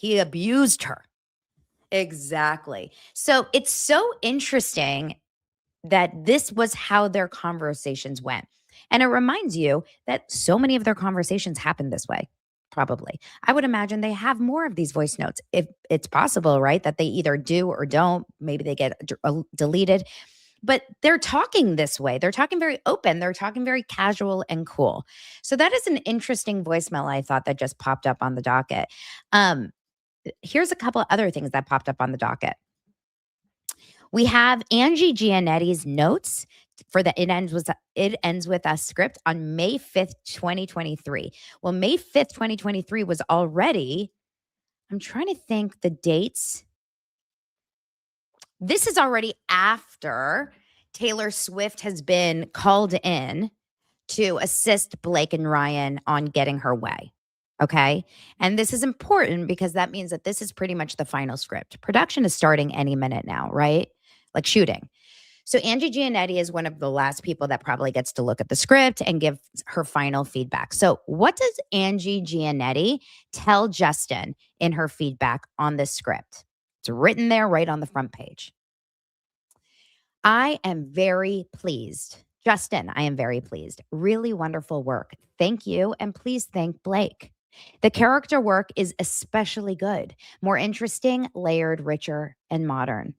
He abused her. Exactly. So it's so interesting that this was how their conversations went. And it reminds you that so many of their conversations happen this way. Probably. I would imagine they have more of these voice notes if it's possible, right? That they either do or don't. Maybe they get deleted, but they're talking this way. They're talking very open. They're talking very casual and cool. So that is an interesting voicemail I thought that just popped up on the docket. Here's a couple other things that popped up on the docket. We have Angie Giannetti's notes for the It Ends With Us script on May 5th, 2023. Well, May 5th, 2023 was already, I'm trying to think the dates. This is already after Taylor Swift has been called in to assist Blake and Ryan on getting her way. Okay. And this is important because that means that this is pretty much the final script. Production is starting any minute now, right? Like shooting. So Angie Giannetti is one of the last people that probably gets to look at the script and give her final feedback. So what does Angie Giannetti tell Justin in her feedback on this script? It's written there right on the front page. I am very pleased. Justin, I am very pleased. Really wonderful work. Thank you. And please thank Blake. The character work is especially good, more interesting, layered, richer, and modern.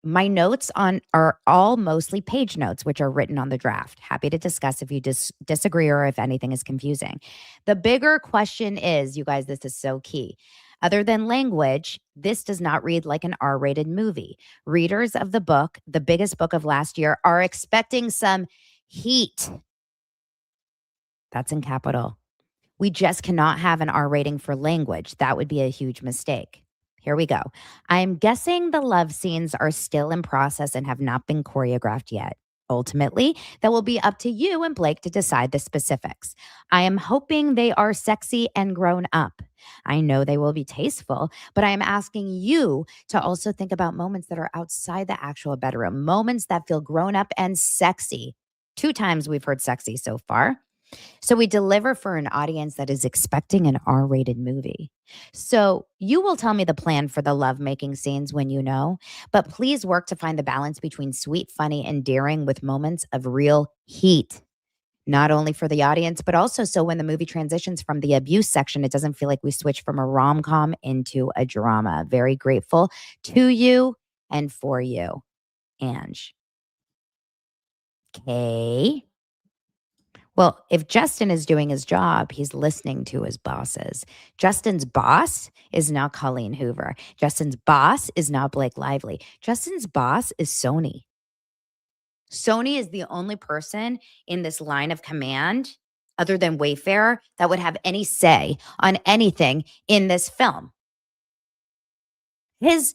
My notes are all mostly page notes, which are written on the draft. Happy to discuss if you disagree or if anything is confusing. The bigger question is, you guys, this is so key. Other than language, this does not read like an R-rated movie. Readers of the book, the biggest book of last year, are expecting some heat. That's in capital. We just cannot have an R rating for language. That would be a huge mistake. Here we go. I'm guessing the love scenes are still in process and have not been choreographed yet. Ultimately, that will be up to you and Blake to decide the specifics. I am hoping they are sexy and grown up. I know they will be tasteful, but I am asking you to also think about moments that are outside the actual bedroom, moments that feel grown up and sexy. 2 times we've heard sexy so far. So we deliver for an audience that is expecting an R-rated movie. So you will tell me the plan for the lovemaking scenes when you know, but please work to find the balance between sweet, funny, and daring with moments of real heat. Not only for the audience, but also so when the movie transitions from the abuse section, it doesn't feel like we switch from a rom-com into a drama. Very grateful to you and for you, Ange. Okay. Well, if Justin is doing his job, he's listening to his bosses. Justin's boss is not Colleen Hoover. Justin's boss is not Blake Lively. Justin's boss is Sony. Sony is the only person in this line of command, other than Wayfair, that would have any say on anything in this film. His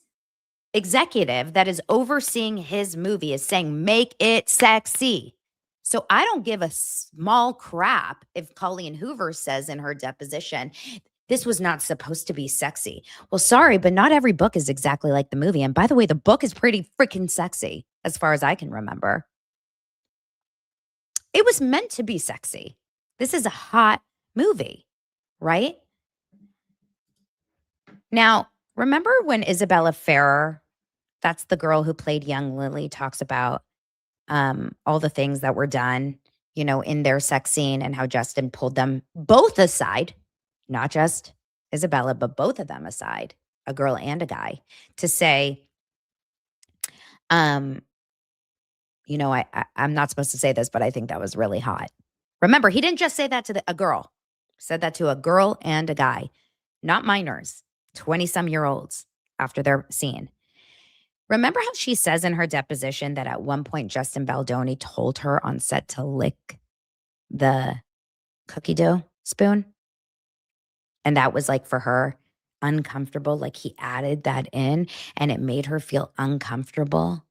executive that is overseeing his movie is saying, make it sexy. So I don't give a small crap if Colleen Hoover says in her deposition, this was not supposed to be sexy. Well, sorry, but not every book is exactly like the movie. And by the way, the book is pretty freaking sexy as far as I can remember. It was meant to be sexy. This is a hot movie, right? Now, remember when Isabella Ferrer, that's the girl who played young Lily, talks about all the things that were done, in their sex scene and how Justin pulled them both aside, not just Isabella, but both of them aside, a girl and a guy, to say, I'm not supposed to say this, but I think that was really hot. Remember, he didn't just say that to a girl. He said that to a girl and a guy, not minors, 20-some-year-olds after their scene. Remember how she says in her deposition that at one point Justin Baldoni told her on set to lick the cookie dough spoon? And that was like for her uncomfortable, like he added that in and it made her feel uncomfortable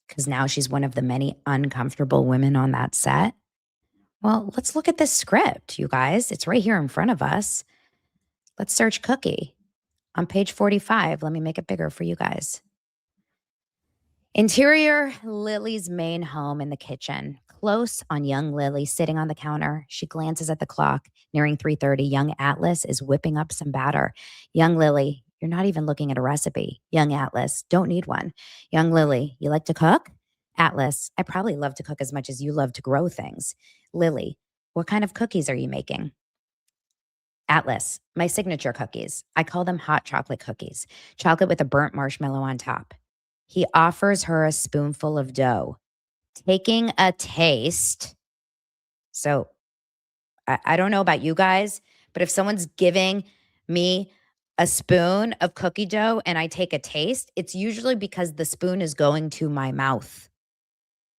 because now she's one of the many uncomfortable women on that set. Well, let's look at this script, you guys. It's right here in front of us. Let's search cookie on page 45. Let me make it bigger for you guys. Interior Lily's main home in the kitchen. Close on young Lily sitting on the counter. She glances at the clock. Nearing 3:30, young Atlas is whipping up some batter. Young Lily, you're not even looking at a recipe. Young Atlas, don't need one. Young Lily, you like to cook? Atlas, I probably love to cook as much as you love to grow things. Lily, what kind of cookies are you making? Atlas, my signature cookies. I call them hot chocolate cookies. Chocolate with a burnt marshmallow on top. He offers her a spoonful of dough. Taking a taste. So I don't know about you guys, but if someone's giving me a spoon of cookie dough and I take a taste, it's usually because the spoon is going to my mouth.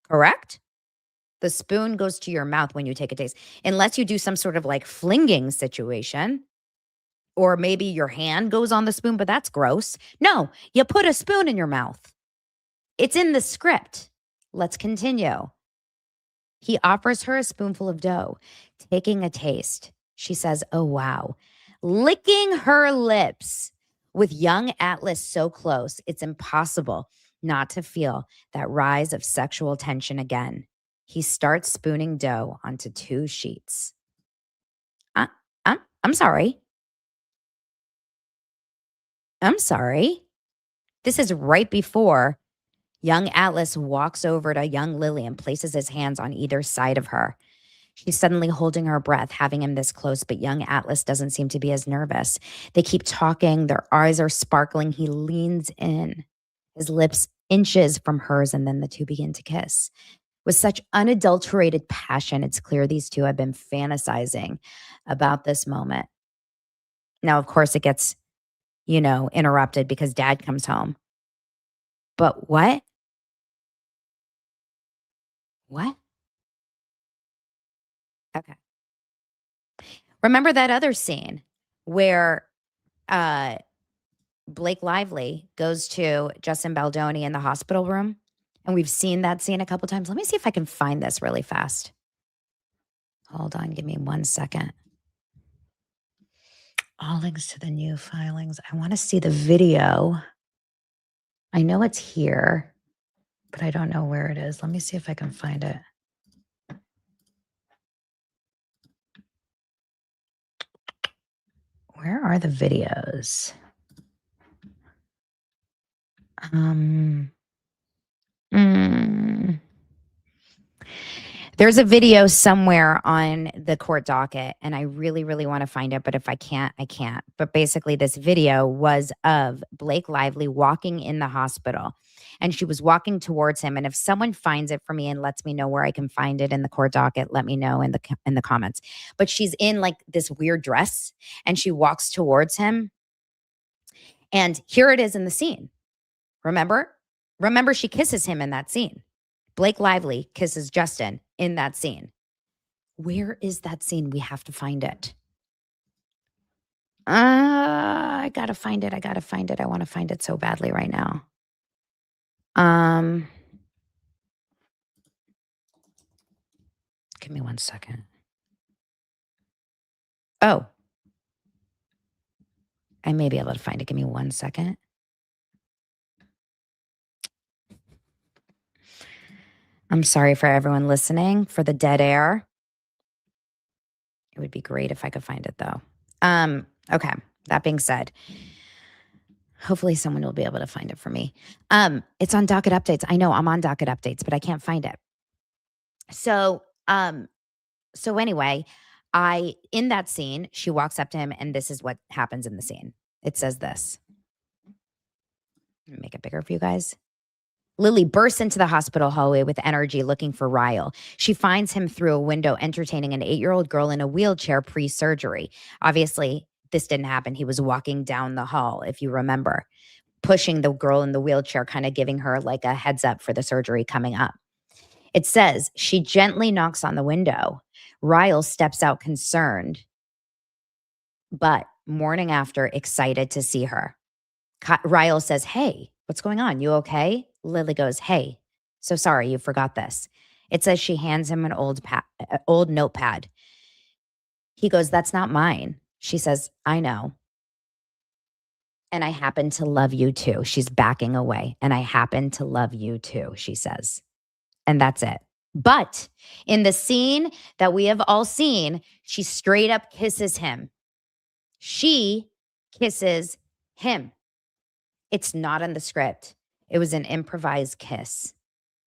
Correct? The spoon goes to your mouth when you take a taste, unless you do some sort of like flinging situation, or maybe your hand goes on the spoon, but that's gross. No, you put a spoon in your mouth. It's in the script. Let's continue. He offers her a spoonful of dough. Taking a taste, she says, "Oh, wow." Licking her lips. With young Atlas so close, it's impossible not to feel that rise of sexual tension again. He starts spooning dough onto 2 sheets. I, I'm sorry. I'm sorry. This is right before young Atlas walks over to young Lily and places his hands on either side of her. She's suddenly holding her breath, having him this close, but young Atlas doesn't seem to be as nervous. They keep talking, their eyes are sparkling. He leans in, his lips inches from hers, and then the two begin to kiss. With such unadulterated passion, it's clear these two have been fantasizing about this moment. Now, of course, it gets, interrupted because dad comes home. But what? What? Okay. Remember that other scene where uh Blake Lively goes to Justin Baldoni in the hospital room? And we've seen that scene a couple times. Let me see if I can find this really fast. Hold on, give me 1 second. All links to the new filings. I want to see the video. I know it's here, but I don't know where it is. Let me see if I can find it. Where are the videos? There's a video somewhere on the court docket, and I really, really want to find it. But if I can't, I can't. But basically, this video was of Blake Lively walking in the hospital, and she was walking towards him. And if someone finds it for me and lets me know where I can find it in the court docket, let me know in the comments. But she's in like this weird dress, and she walks towards him. And here it is in the scene. Remember, she kisses him in that scene. Blake Lively kisses Justin in that scene. Where is that scene? We have to find it. I gotta find it. I want to find it so badly right now. Give me 1 second. Oh, I may be able to find it. Give me 1 second. I'm sorry for everyone listening for the dead air. It would be great if I could find it though. Okay. That being said, hopefully someone will be able to find it for me. It's on docket updates. I know I'm on docket updates, but I can't find it. So anyway, in that scene, she walks up to him and this is what happens in the scene. It says this. Let me make it bigger for you guys. Lily bursts into the hospital hallway with energy looking for Ryle. She finds him through a window entertaining an 8-year-old girl in a wheelchair pre-surgery. Obviously, this didn't happen. He was walking down the hall, if you remember, pushing the girl in the wheelchair, kind of giving her like a heads up for the surgery coming up. It says, she gently knocks on the window. Ryle steps out concerned, but morning after, excited to see her. Ryle says, "Hey, what's going on? You okay?" Lily goes, "Hey, so sorry you forgot this." It says she hands him an old notepad. He goes, "That's not mine." She says, "I know." And I happen to love you too. She's backing away. And I happen to love you too, she says. And that's it. But in the scene that we have all seen, she straight up kisses him. She kisses him. It's not in the script. It was an improvised kiss.